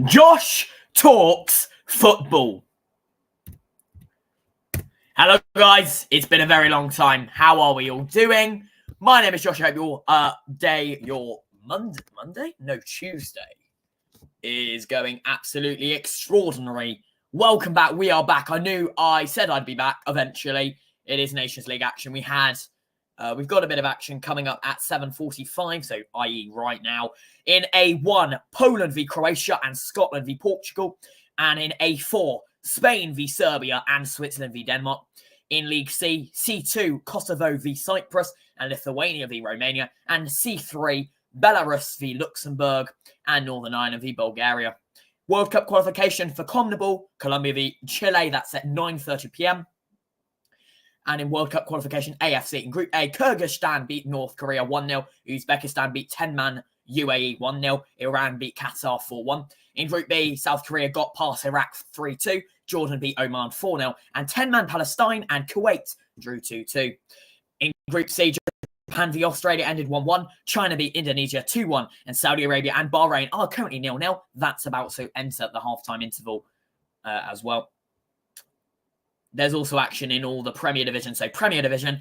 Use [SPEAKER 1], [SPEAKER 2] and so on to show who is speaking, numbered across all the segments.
[SPEAKER 1] Josh talks football. Hello guys, it's been a very long time. How are we all doing? My name is Josh. I hope your Monday? No, Tuesday is going absolutely extraordinary. Welcome back. We are back. I said I'd be back eventually. It is Nations League action. We've got a bit of action coming up at 7:45, so i.e. right now. In A1, Poland v Croatia and Scotland v Portugal. And in A4, Spain v Serbia and Switzerland v Denmark. In League C, C2, Kosovo v Cyprus and Lithuania v Romania. And C3, Belarus v Luxembourg and Northern Ireland v Bulgaria. World Cup qualification for CONMEBOL, Colombia v Chile, that's at 9:30 p.m. And in World Cup qualification, AFC in Group A, Kyrgyzstan beat North Korea 1-0. Uzbekistan beat 10-man UAE 1-0. Iran beat Qatar 4-1. In Group B, South Korea got past Iraq 3-2. Jordan beat Oman 4-0. And 10-man Palestine and Kuwait drew 2-2. In Group C, Japan v Australia ended 1-1. China beat Indonesia 2-1. And Saudi Arabia and Bahrain are currently 0-0. That's about to enter the halftime interval as well. There's also action in all the Premier Division. So Premier Division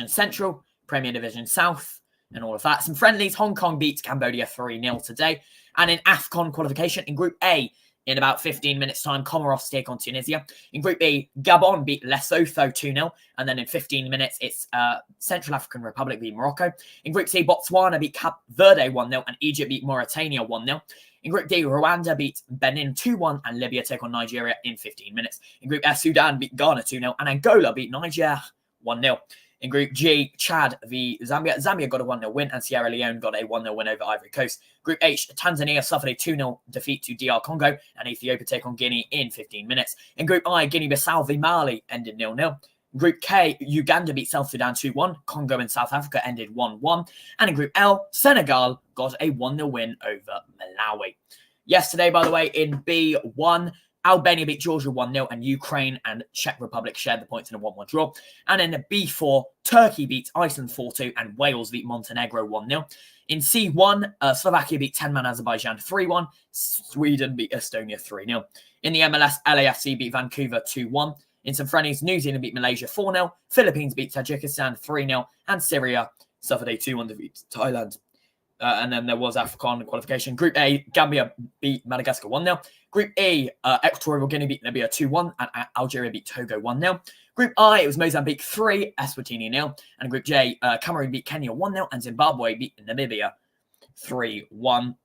[SPEAKER 1] Central, Premier Division South, and all of that. Some friendlies. Hong Kong beats Cambodia 3-0 today. And in AFCON qualification in Group A, in about 15 minutes' time, Comoros take on Tunisia. In Group B, Gabon beat Lesotho 2-0. And then in 15 minutes, it's Central African Republic beat Morocco. In Group C, Botswana beat Cape Verde 1-0. And Egypt beat Mauritania 1-0. In Group D, Rwanda beat Benin 2-1 and Libya take on Nigeria in 15 minutes. In Group F, Sudan beat Ghana 2-0 and Angola beat Niger 1-0. In Group G, Chad v Zambia. Zambia got a 1-0 win and Sierra Leone got a 1-0 win over Ivory Coast. Group H, Tanzania suffered a 2-0 defeat to DR Congo and Ethiopia take on Guinea in 15 minutes. In Group I, Guinea-Bissau v Mali ended 0-0. Group K, Uganda beat South Sudan 2-1. Congo and South Africa ended 1-1. And in Group L, Senegal got a 1-0 win over Malawi. Yesterday, by the way, in B1, Albania beat Georgia 1-0 and Ukraine and Czech Republic shared the points in a 1-1 draw. And in B4, Turkey beat Iceland 4-2 and Wales beat Montenegro 1-0. In C1, Slovakia beat 10-man Azerbaijan 3-1. Sweden beat Estonia 3-0. In the MLS, LAFC beat Vancouver 2-1. In some friendlies, New Zealand beat Malaysia 4-0, Philippines beat Tajikistan 3-0, and Syria suffered a 2-1 defeat to Thailand. And then there was AFCON qualification. Group A, Gambia beat Madagascar 1-0. Group E, Equatorial Guinea beat Libya 2-1, and Algeria beat Togo 1-0. Group I, it was Mozambique 3, Eswatini 0. And Group J, Cameroon beat Kenya 1-0, and Zimbabwe beat Namibia 3-1.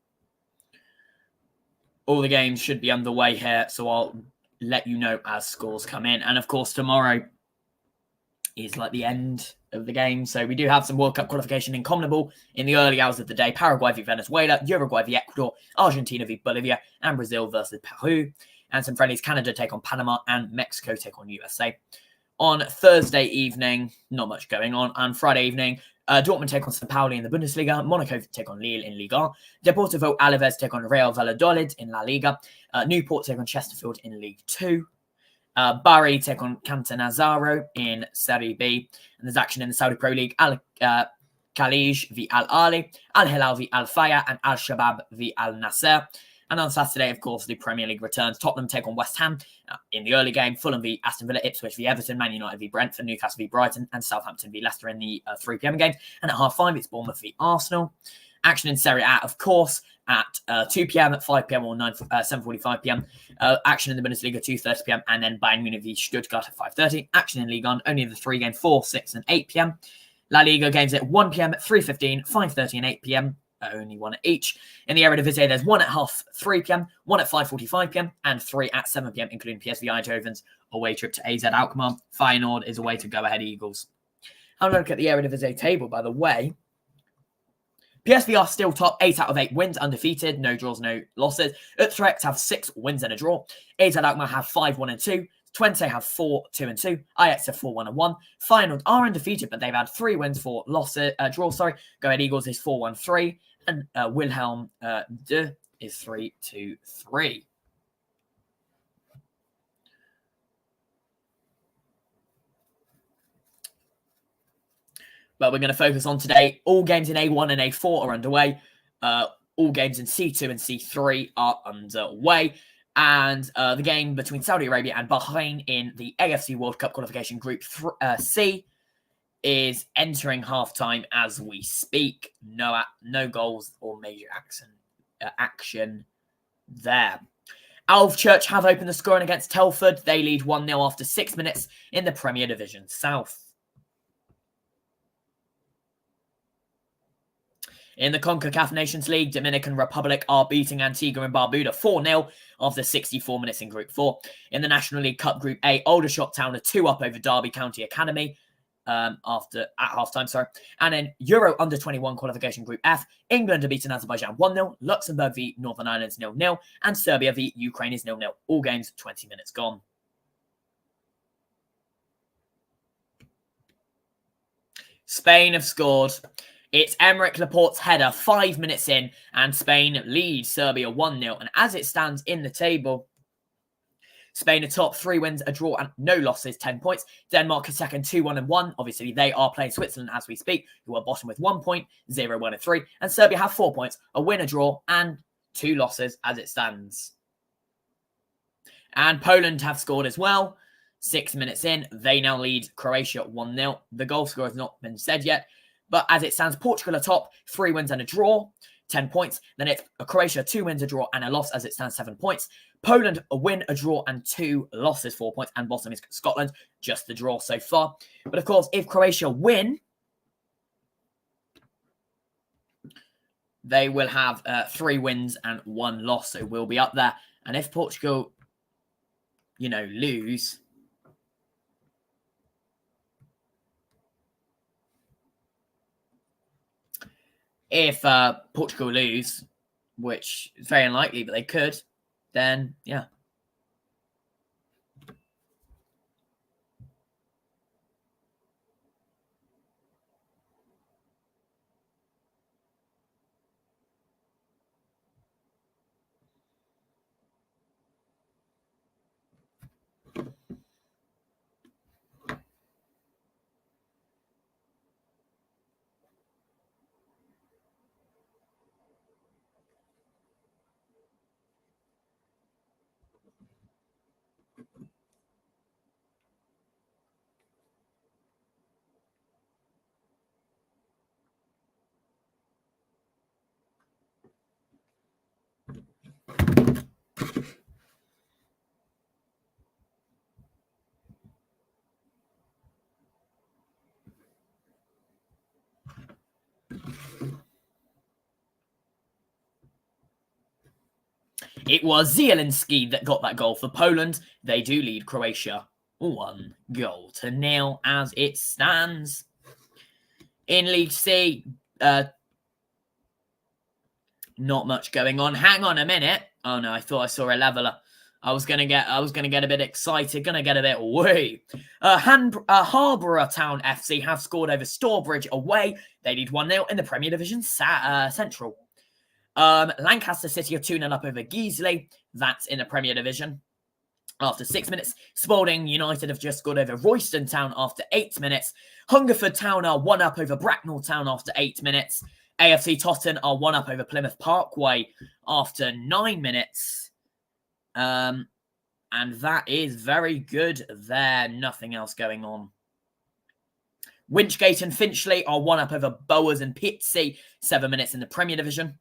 [SPEAKER 1] All the games should be underway here, so I'll let you know as scores come in. And of course, tomorrow is like the end of the game. So we do have some World Cup qualification in CONMEBOL in the early hours of the day. Paraguay v Venezuela, Uruguay v Ecuador, Argentina v Bolivia, and Brazil versus Peru. And some friendlies, Canada take on Panama and Mexico take on USA. On Thursday evening, not much going on. And Friday evening, Dortmund take on St. Pauli in the Bundesliga. Monaco take on Lille in Ligue 1. Deportivo Alaves take on Real Valladolid in La Liga. Newport take on Chesterfield in League 2. Bari take on Catanzaro in Serie B. And there's action in the Saudi Pro League. Khalij v Al Ahly, Al Hilal v Al Fayha, and Al Shabab v Al Nasser. And on Saturday, of course, the Premier League returns. Tottenham take on West Ham in the early game. Fulham v Aston Villa, Ipswich v Everton, Man United v Brentford, Newcastle v Brighton, and Southampton v Leicester in the 3 p.m. game. And at 5:30, it's Bournemouth v Arsenal. Action in Serie A, of course, at 2 p.m., at 5 p.m. or 7:45 p.m. Action in the Bundesliga, 2:30 p.m. And then Bayern Munich v Stuttgart at 5:30. Action in Ligue 1, only the 3 games, 4, 6, and 8 p.m. La Liga games at 1 p.m., 3:15, 5:30, and 8 p.m. Only one at each. In the Eredivisie, there's 1 at 3 p.m., 1 at 5:45 p.m., and 3 at 7 p.m., including PSV Eindhoven's away trip to AZ Alkmaar. Feyenoord is away to Go Ahead Eagles. Have a look at the Eredivisie table, by the way. PSV are still top, 8 out of 8 wins, undefeated, no draws, no losses. Utrecht have 6 wins and a draw. AZ Alkmaar have 5, 1, and 2. Twente have 4, 2, and 2. Ajax have 4, 1, and 1. Feyenoord are undefeated, but they've had 3 wins, 4 losses. Go Ahead Eagles is 4, 1, 3. And Wilhelm de is 3, 2, 3. But we're going to focus on today. All games in A1 and A4 are underway. All games in C2 and C3 are underway. And the game between Saudi Arabia and Bahrain in the AFC World Cup qualification group C is entering halftime as we speak. No goals or major action there. Alvechurch have opened the scoring against Telford. They lead 1-0 after 6 minutes in the Premier Division South. In the CONCACAF Nations League, Dominican Republic are beating Antigua and Barbuda 4-0 after 64 minutes in Group 4. In the National League Cup Group A, Aldershot Town are 2-up over Derby County Academy at halftime. And in Euro Under-21 qualification Group F, England are beaten Azerbaijan 1-0, Luxembourg v Northern Ireland 0-0, and Serbia v Ukraine is 0-0. All games 20 minutes gone. Spain have scored. It's Emerick Laporte's header 5 minutes in, and Spain leads Serbia 1-0. And as it stands in the table, Spain are top, 3 wins, a draw, and no losses, 10 points. Denmark are second, 2-1-1. Obviously, they are playing Switzerland as we speak, who are bottom with 1 point, 0-1-3. And Serbia have 4 points, a win, a draw, and 2 losses as it stands. And Poland have scored as well. 6 minutes in, they now lead Croatia 1-0. The goal score has not been said yet. But as it stands, Portugal are top, 3 wins and a draw, 10 points. Then it's Croatia, 2 wins, a draw, and a loss as it stands, 7 points. Poland, a win, a draw, and 2 losses, 4 points. And bottom is Scotland, just the draw so far. But of course, if Croatia win, they will have 3 wins and 1 loss. So we'll be up there. And if Portugal, lose, if Portugal lose, which is very unlikely, but they could, then, yeah. It was Zielinski that got that goal for Poland. They do lead Croatia 1-0 as it stands. In League C, not much going on. Hang on a minute. Oh no, I thought I saw a leveler. I was gonna get a bit excited, gonna get a bit away. Harborough Town FC have scored over Stourbridge away. They lead 1-0 in the Premier Division Central. Lancaster City are 2-0 up over Guiseley. That's in the Premier Division. After 6 minutes, Spalding United have just scored over Royston Town after 8 minutes. Hungerford Town are 1-up over Bracknell Town after 8 minutes. AFC Totton are 1-up over Plymouth Parkway after 9 minutes. And that is very good there. Nothing else going on. Winchgate and Finchley are 1-up over Bowers and Pitsea. 7 minutes in the Premier Division.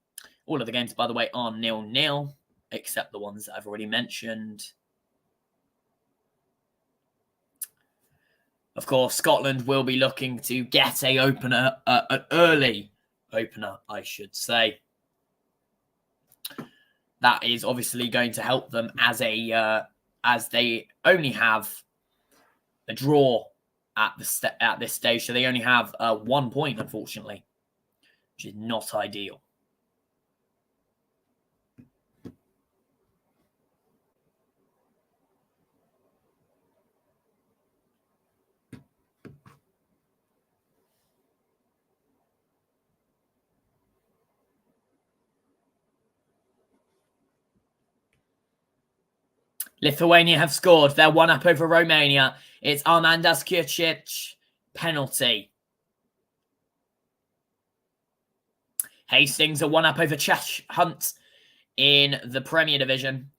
[SPEAKER 1] All of the games, by the way, are 0-0, except the ones that I've already mentioned. Of course, Scotland will be looking to get an early opener, I should say. That is obviously going to help them as they only have a draw at this stage, so they only have 1 point, unfortunately, which is not ideal. Lithuania have scored. They're 1-up over Romania. It's Armandas Kjurcic penalty. Hastings are 1-up over Cheshire Hunt in the Premier Division.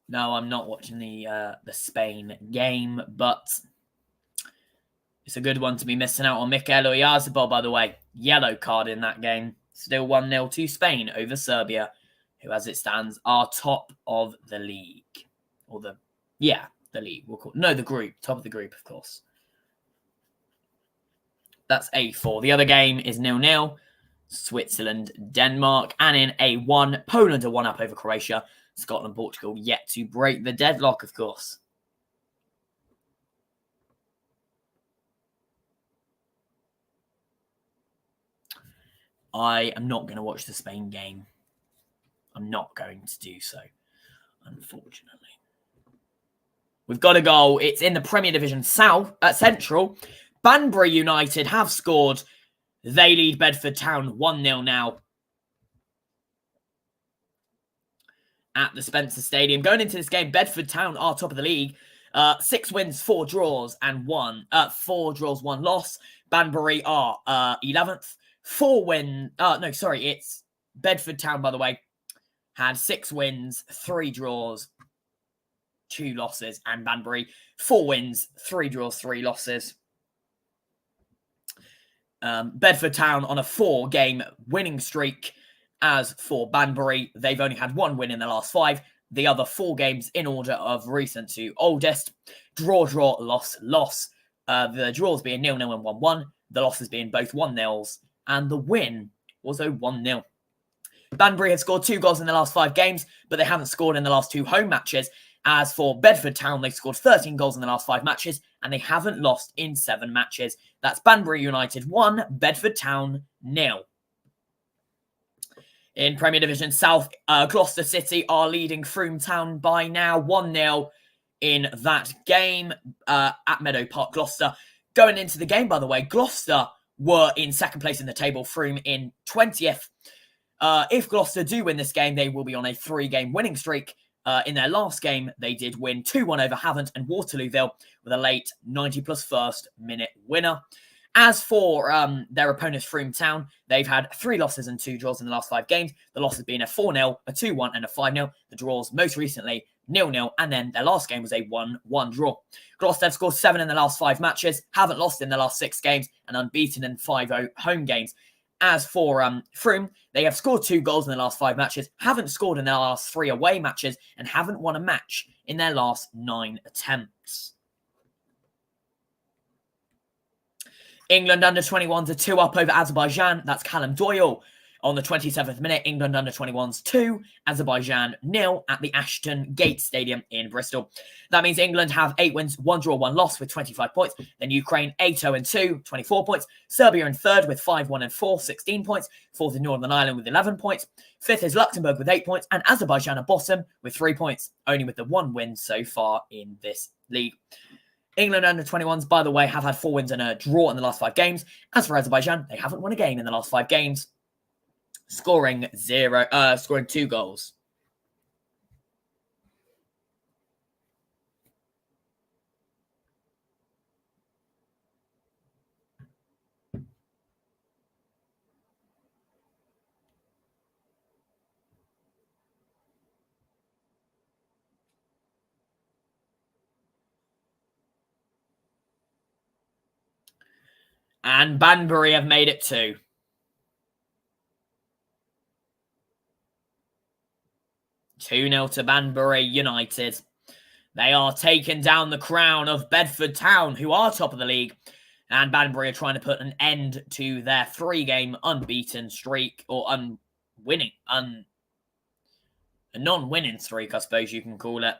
[SPEAKER 1] No, I'm not watching the Spain game, but it's a good one to be missing out on. Mikel Oyarzabal, by the way, yellow card in that game. Still 1-0 to Spain over Serbia, who, as it stands, are top of the league. Or the league. The group. Top of the group, of course. That's A4. The other game is 0-0. Switzerland, Denmark. And in A1, Poland are 1-up over Croatia. Scotland, Portugal yet to break the deadlock, of course. I am not going to watch the Spain game. I'm not going to do so, unfortunately. We've got a goal. It's in the Premier Division Central. Banbury United have scored. They lead Bedford Town 1-0 now at the Spencer Stadium. Going into this game, Bedford Town are top of the league. 6 wins, 4 draws, and 1 loss. Banbury are 11th. 4 wins. It's Bedford Town, by the way, had 6 wins, 3 draws, 2 losses, and Banbury 4 wins, 3 draws, 3 losses. Bedford Town on a 4-game winning streak. As for Banbury, they've only had 1 win in the last 5. The other 4 games in order of recent to oldest. Draw, loss, loss. The draws being 0-0 and 1-1. The losses being both 1-0s. And the win was a 1-0. Banbury have scored 2 goals in the last 5 games, but they haven't scored in the last 2 home matches. As for Bedford Town, they've scored 13 goals in the last 5 matches, and they haven't lost in 7 matches. That's Banbury United 1, Bedford Town 0. In Premier Division South, Gloucester City are leading Frome Town by now 1-0 in that game at Meadow Park, Gloucester. Going into the game, by the way, Gloucester were in 2nd place in the table, Frome in 20th. If Gloucester do win this game, they will be on a 3-game winning streak. In their last game, they did win 2-1 over Havant and Waterlooville with a late 90-plus first-minute winner. As for their opponents, Frome Town, they've had 3 losses and 2 draws in the last 5 games. The losses being a 4-0, a 2-1, and a 5-0. The draws most recently 0-0, and then their last game was a 1-1 draw. Gloucester have scored 7 in the last 5 matches, haven't lost in the last 6 games, and unbeaten in 5 home games. As for Frome, they have scored 2 goals in the last 5 matches, haven't scored in their last 3 away matches, and haven't won a match in their last 9 attempts. England under-21s are 2-up over Azerbaijan. That's Callum Doyle. On the 27th minute, England under-21s 2, Azerbaijan 0 at the Ashton Gate Stadium in Bristol. That means England have 8 wins, 1 draw, 1 loss with 25 points. Then Ukraine 8-0-2, 24 points. Serbia in 3rd with 5-1-4, 16 points. 4th is Northern Ireland with 11 points. 5th is Luxembourg with 8 points. And Azerbaijan at bottom with 3 points, only with the 1 win so far in this league. England under-21s, by the way, have had 4 wins and a draw in the last 5 games. As for Azerbaijan, they haven't won a game in the last 5 games, scoring 2 goals. And Banbury have made it 2. (2-0) to Banbury United. They are taking down the crown of Bedford Town, who are top of the league. And Banbury are trying to put an end to their 3-game unbeaten streak, or a non-winning streak, I suppose you can call it.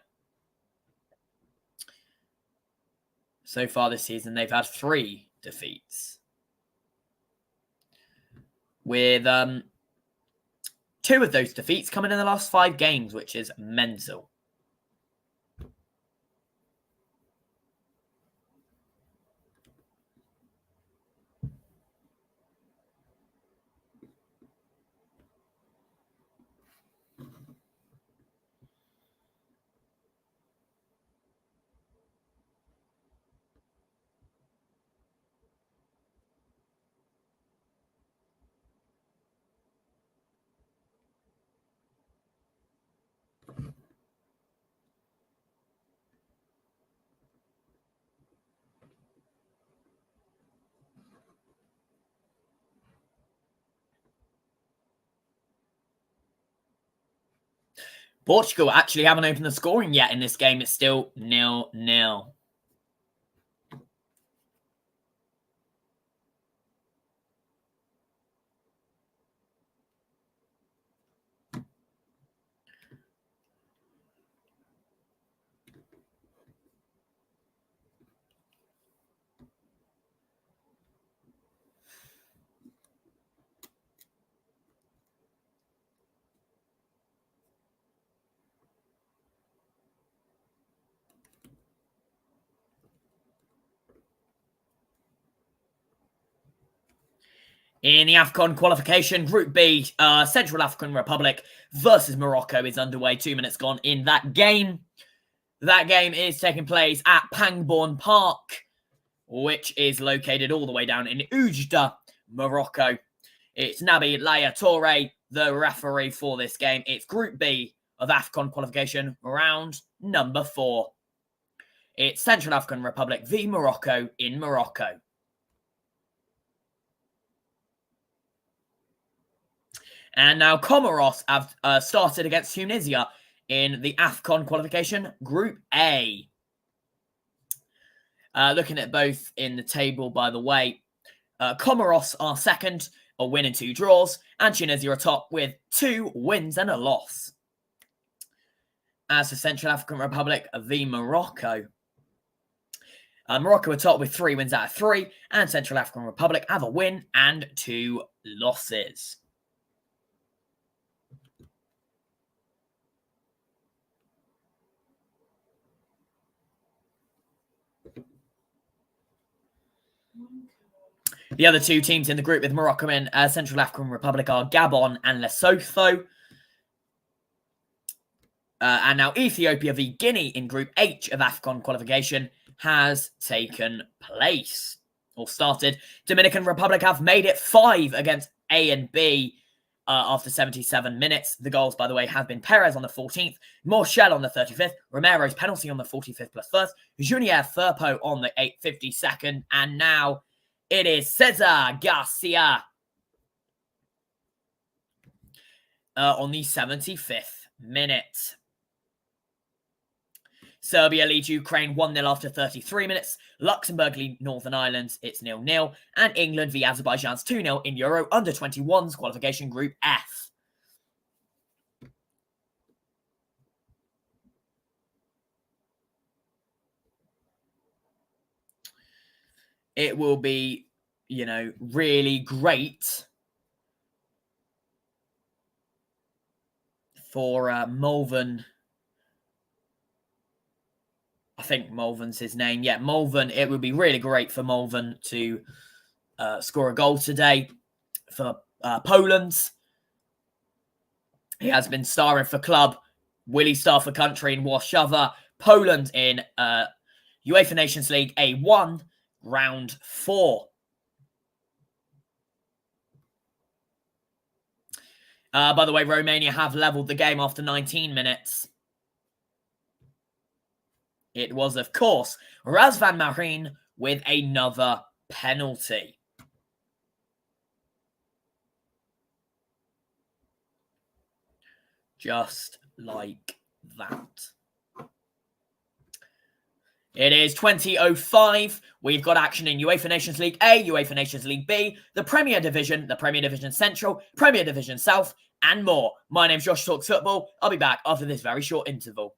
[SPEAKER 1] So far this season, they've had 3 defeats. With 2 of those defeats coming in the last 5 games, which is mental. Portugal actually haven't opened the scoring yet in this game. It's still 0-0. In the AFCON qualification, Group B, Central African Republic versus Morocco is underway. 2 minutes gone in that game. That game is taking place at Pangbourne Park, which is located all the way down in Oujda, Morocco. It's Nabi Laya Toure, the referee for this game. It's Group B of AFCON qualification, round number 4. It's Central African Republic v Morocco in Morocco. And now Comoros have started against Tunisia in the AFCON qualification, Group A. Looking at both in the table, by the way, Comoros are second, a win and 2 draws, and Tunisia are top with 2 wins and a loss. As for Central African Republic v Morocco, Morocco are top with 3 wins out of 3, and Central African Republic have a win and 2 losses. The other 2 teams in the group with Morocco and Central African Republic are Gabon and Lesotho. And now Ethiopia v Guinea in Group H of AFCON qualification has taken place, or started. Dominican Republic have made it 5 against A and B after 77 minutes. The goals, by the way, have been Perez on the 14th, Morchel on the 35th, Romero's penalty on the 45th plus 1st, Junior Firpo on the 52nd, and now it is Cesar Garcia on the 75th minute. Serbia leads Ukraine 1-0 after 33 minutes. Luxembourg lead Northern Ireland, it's 0-0. And England v Azerbaijan's 2-0 in Euro Under-21's qualification Group F. It will be, really great for Malvern. I think Malvern's his name. Yeah, Malvern. It would be really great for Malvern to score a goal today for Poland. He has been starring for club. Will he star for country in Warszawa? Poland in UEFA Nations League A1, round 4. By the way, Romania have levelled the game after 19 minutes. It was, of course, Razvan Marin with another penalty. Just like that. It is 20:05. We've got action in UEFA Nations League A, UEFA Nations League B, the Premier Division Central, Premier Division South, and more. My name's Josh Talks Football. I'll be back after this very short interval.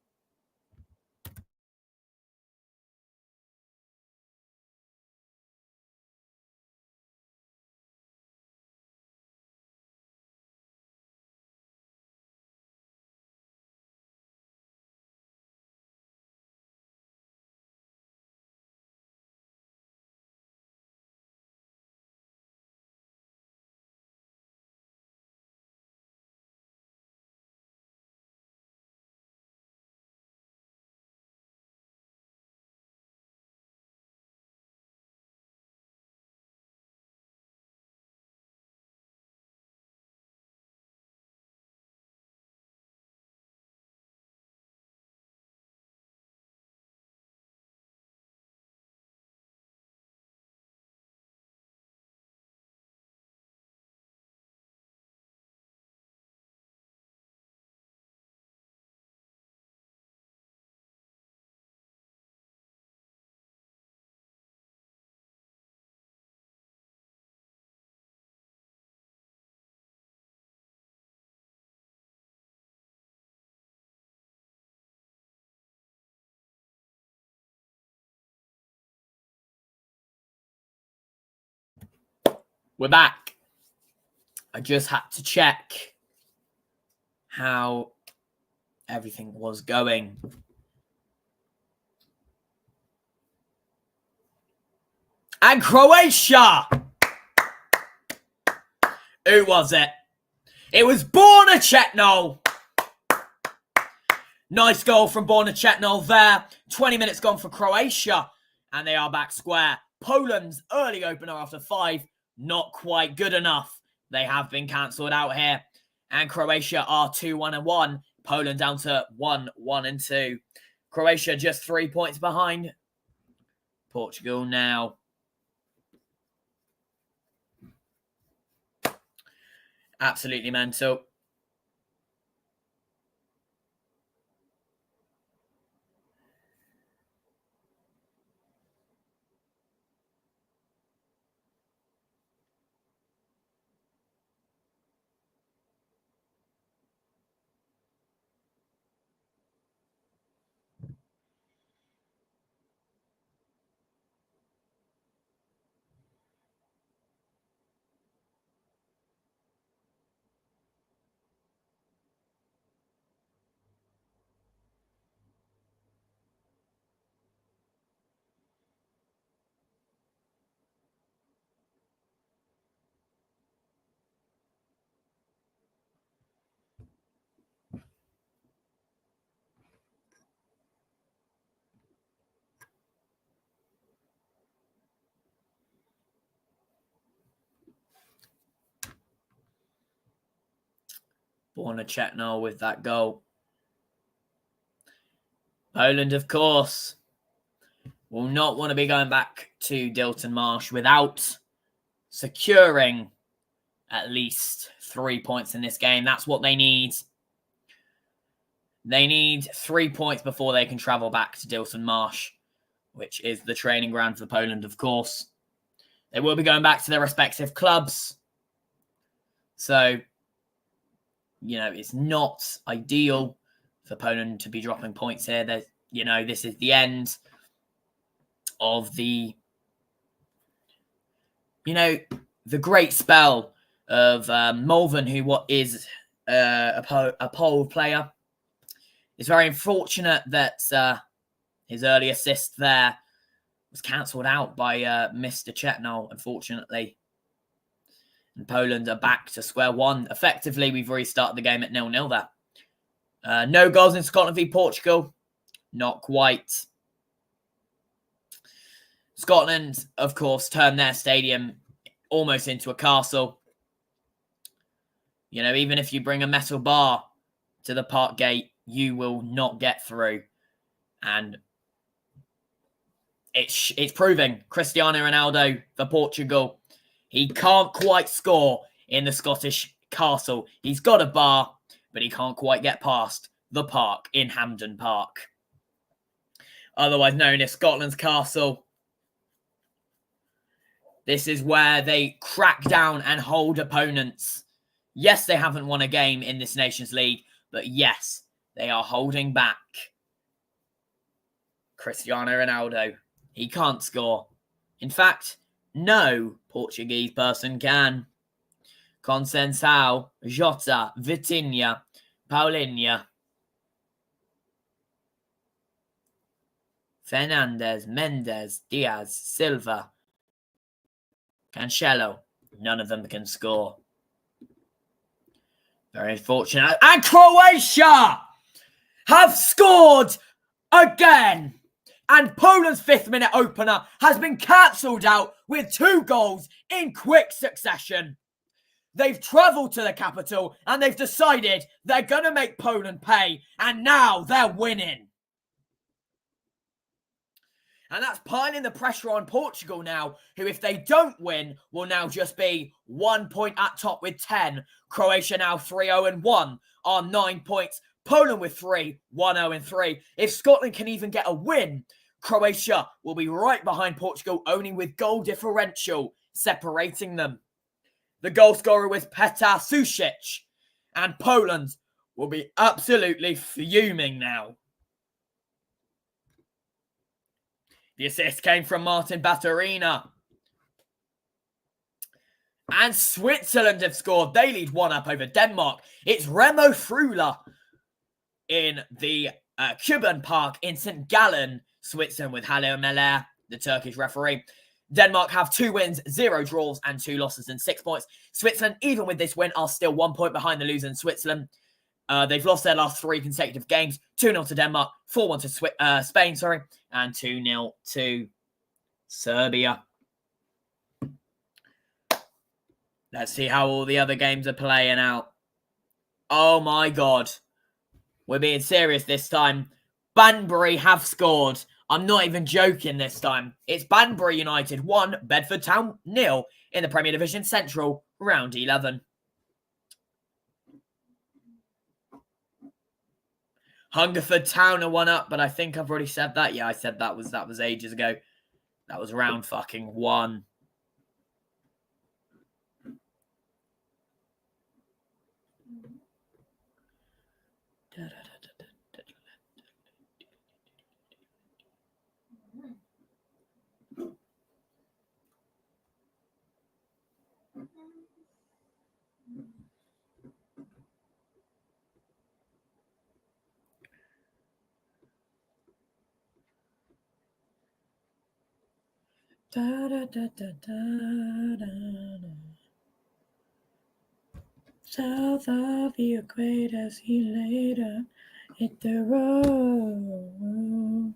[SPEAKER 1] We're back. I just had to check how everything was going. And Croatia! Who was it? It was Borna Chetnol. Nice goal from Borna Chetnol there. 20 minutes gone for Croatia. And they are back square. Poland's early opener after 5, not quite good enough. They have been cancelled out here. And Croatia are 2-1-1. Poland down to 1-1-2. Croatia just 3 points behind Portugal now. Absolutely mental. Borna Chetnol with that goal. Poland, of course, will not want to be going back to Dilton Marsh without securing at least 3 points in this game. That's what they need. They need 3 points before they can travel back to Dilton Marsh, which is the training ground for Poland, of course. They will be going back to their respective clubs. So, it's not ideal for Poland to be dropping points here. This is the end of the great spell of Malvern, who is a pole player. It's very unfortunate that his early assist there was cancelled out by Mr. Chetnol, unfortunately. And Poland are back to square one. Effectively, we've restarted the game at 0-0 there. No goals in Scotland v Portugal. Not quite. Scotland, of course, turned their stadium almost into a castle. Even if you bring a metal bar to the park gate, you will not get through. And it's proving. Cristiano Ronaldo for Portugal. He can't quite score in the Scottish castle. He's got a bar, but he can't quite get past the park in Hampden Park. Otherwise known as Scotland's Castle. This is where they crack down and hold opponents. Yes, they haven't won a game in this Nations League, but yes, they are holding back Cristiano Ronaldo. He can't score. In fact, no Portuguese person can. Conceição, Jota, Vitinha, Paulinho, Fernandes, Mendes, Diaz, Silva, Cancelo. None of them can score. Very unfortunate. And Croatia have scored again. And Poland's 5th-minute opener has been cancelled out with 2 goals in quick succession. They've travelled to the capital and they've decided they're going to make Poland pay. And now they're winning. And that's piling the pressure on Portugal now, who, if they don't win, will now just be 1 point at top with 10. Croatia now 3-0-1 on 9 points. Poland with 3, 1-0-3. If Scotland can even get a win, Croatia will be right behind Portugal, only with goal differential separating them. The goal scorer was Petar Sušić, and Poland will be absolutely fuming now. The assist came from Martin Baturina. And Switzerland have scored. They lead 1-0 over Denmark. It's Remo Freuler in the Cuban Park in St. Gallen, Switzerland, with Halle Meller, the Turkish referee. Denmark have 2 wins, 0 draws, and 2 losses and 6 points. Switzerland, even with this win, are still 1 point behind the losing Switzerland. They've lost their last 3 consecutive games. 2-0 to Denmark, 4-1 to Spain, and 2-0 to Serbia. Let's see how all the other games are playing out. Oh my God. We're being serious this time. Banbury have scored. I'm not even joking this time. It's Banbury United 1, Bedford Town 0 in the Premier Division Central, round 11. Hungerford Town are 1-up, but I think I've already said that. Yeah, I said that was ages ago. That was round fucking 1. South of the equator, see you later. Hit the road.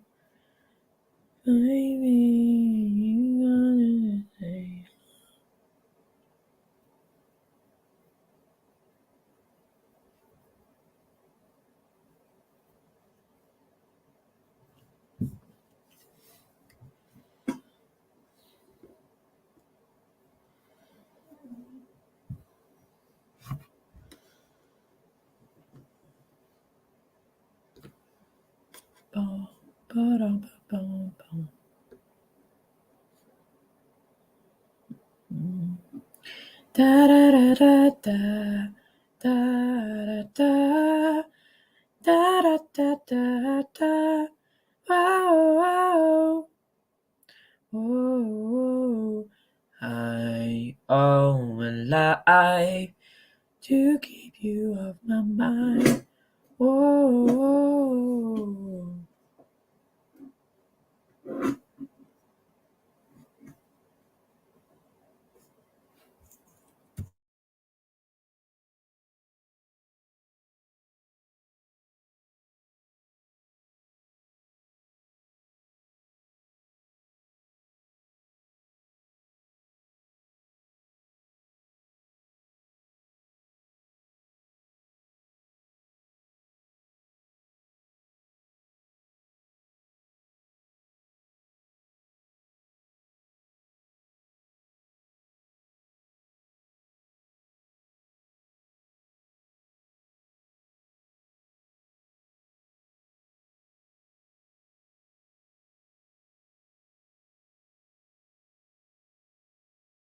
[SPEAKER 1] Baby, you gonna say. Boom, ba-dum, boom, boom. Da da da da da da da da da da da da. Wow, wow. Oh, I owe a life to keep you off my mind. Whoa, whoa.